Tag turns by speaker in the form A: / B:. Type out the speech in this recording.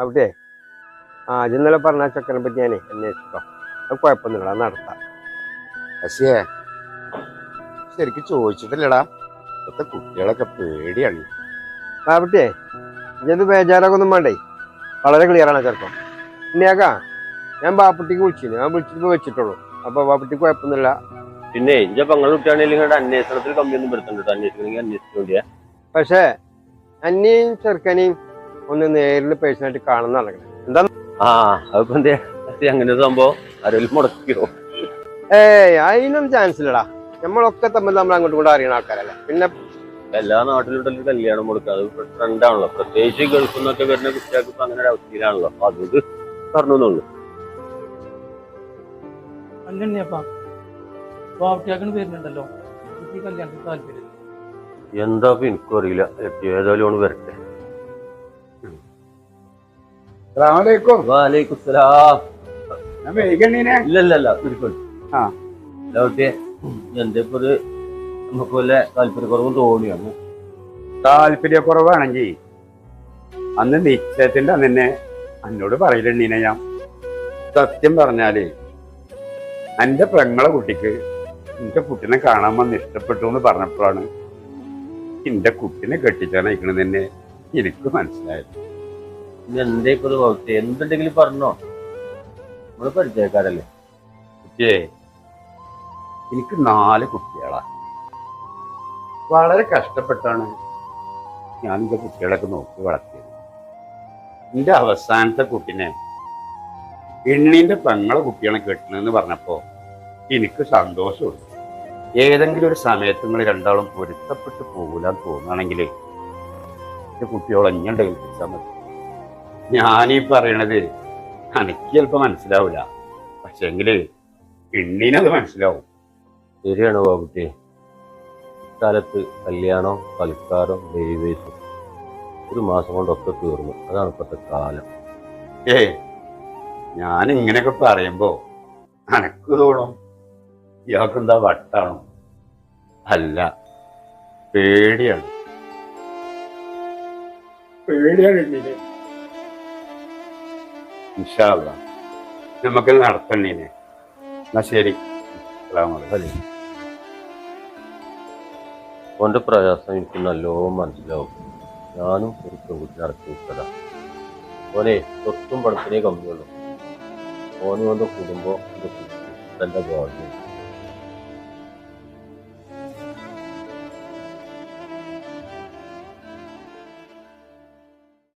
A: അവിടെ ഇന്നലെ പറഞ്ഞ ചെക്കനെ പറ്റി ഞാനേ അന്വേഷിച്ചോ. അത് കുഴപ്പമൊന്നുമില്ല, നടത്താം.
B: പക്ഷേ ശരിക്കും ചോദിച്ചിട്ടില്ലടാ. ഇപ്പത്തെ കുട്ടികളൊക്കെ പേടിയാണ്.
A: അവിടെ ഇത് ബേജാറൊക്കെ ഒന്നും വേണ്ടേ, വളരെ ക്ലിയറാണ് ചെറുപ്പം. ഇനിയാക്കാ ഞാൻ ബാപ്പുട്ടിക്ക് വിളിച്ചിരുന്നു, ഞാൻ വിളിച്ചിട്ട് വെച്ചിട്ടുള്ളൂ. അപ്പൊ ബാപ്പുട്ടിക്ക് കുഴപ്പമൊന്നുമില്ല.
C: പിന്നെ ഇഞ്ച പങ്ങൾ കുട്ടിയാണെങ്കിൽ അന്വേഷണത്തിൽ കമ്മിയൊന്നും വരുത്തുന്നുണ്ട്, അന്വേഷിക്കണമെങ്കിൽ അന്വേഷിച്ചോണ്ടിയാ.
A: പക്ഷെ അന്നെയും ചെറുക്കനെയും ഒന്ന് നേരിൽ പേഴ്സണായിട്ട് കാണുന്ന നടക്കണം. എന്താ
C: അതിപ്പോ എന്തേ അങ്ങനെ ഒരു സംഭവം ആരെങ്കിലും മുടക്കിയോ?
A: അതിനൊന്നും ചാൻസ് ഇല്ലടാ. നമ്മളൊക്കെ തമ്മിൽ നമ്മൾ അങ്ങോട്ടും കൂടെ അറിയണ ആൾക്കാരല്ലേ. പിന്നെ
C: എല്ലാ നാട്ടിലും കല്യാണം മുടക്കുക അത് ട്രെൻഡാണല്ലോ. പ്രത്യേകിച്ച് ഗൾഫിൽ നിന്നൊക്കെ വരുന്ന കുട്ടികൾക്ക് ഇപ്പൊ അങ്ങനെ ഒരു അവസ്ഥയിലാണല്ലോ. അത് പറഞ്ഞോന്നുള്ളൂ.
D: വരുന്നുണ്ടല്ലോ, കല്യാണത്തിന് താല്പര്യം
C: എന്താ എനിക്കും അറിയില്ല. ഏതായാലും വരട്ടെ. എന്തേപ്പത് നമുക്ക് വല്ല താല്പര്യക്കുറവും തോന്നിയാണ്.
B: താല്പര്യക്കുറവാണെങ്കിൽ അന്ന് നിശ്ചയത്തിന്റെ അന്ന് തന്നെ എന്നോട് പറയില്ലണ്ണീനെ. ഞാൻ സത്യം പറഞ്ഞാല് എന്റെ പെങ്ങളെ കുട്ടിക്ക് എന്റെ കുട്ടിനെ കാണാൻ വന്ന് ഇഷ്ടപ്പെട്ടു എന്ന് പറഞ്ഞപ്പോഴാണ് എന്റെ കുട്ടിനെ കെട്ടിച്ചാനയക്കണെന്ന് തന്നെ എനിക്ക് മനസ്സിലായത്.
C: എന്തേപ്പത് എന്തുണ്ടെങ്കിലും പറഞ്ഞോ, നമ്മള് പരിചയക്കാരല്ലേ.
B: കുട്ടിയെ, എനിക്ക് 4 കുട്ടികളാ. വളരെ കഷ്ടപ്പെട്ടാണ് ഞാൻ എന്റെ കുട്ടികളൊക്കെ നോക്കി വളർത്തിയത്. എന്റെ അവസാനത്തെ കുട്ടിനെ എണ്ണീന്റെ പെങ്ങളെ കുട്ടികളെ കെട്ടണമെന്ന് പറഞ്ഞപ്പോ എനിക്ക് സന്തോഷമുണ്ട്. ഏതെങ്കിലും ഒരു സമയത്ത് നിങ്ങൾ രണ്ടാളും പൊരുത്തപ്പെട്ട് പോകൂലെന്ന് തോന്നുകയാണെങ്കിൽ എന്റെ കുട്ടിയോളെ എങ്ങനെ ഏൽപ്പിച്ചാൽ മതി. ഞാനീ പറയണത് എനിക്ക് ചിലപ്പോൾ മനസ്സിലാവില്ല, പക്ഷെ എങ്കില് എണ്ണീനത് മനസ്സിലാവും.
C: ശരിയാണ് ബാബുട്ടി. കാലത്ത് കല്യാണം, സൽക്കാരം, ദൈവേശം 1 മാസം കൊണ്ടൊക്കെ തീർന്നു. അതാണ് ഇപ്പോഴത്തെ കാലം.
B: ഞാൻ ഇങ്ങനെയൊക്കെ പറയുമ്പോ എനക്ക് തോന്നും ഇയാൾക്കെന്താ വട്ടാണോ? അല്ല, പേടിയാണ്. എണ്ണീനെ. ഇൻഷാ അല്ലാ നമുക്ക് നടത്തണ്ണീനെ. എന്നാ ശരി.
C: ഓന്റെ പ്രയാസം എനിക്ക് നല്ലോണം മനസ്സിലാവും. ഞാനും ഒരു പെൺകുട്ടി നടത്തിയിട്ടതാ. ഓനെ സ്വത്തും പണത്തിനേ കമ്മിയുള്ളൂ. ഓന് കൊണ്ട് കുടുംബം എന്റെ കുട്ടി, എന്റെ ഗവൺമെന്റ്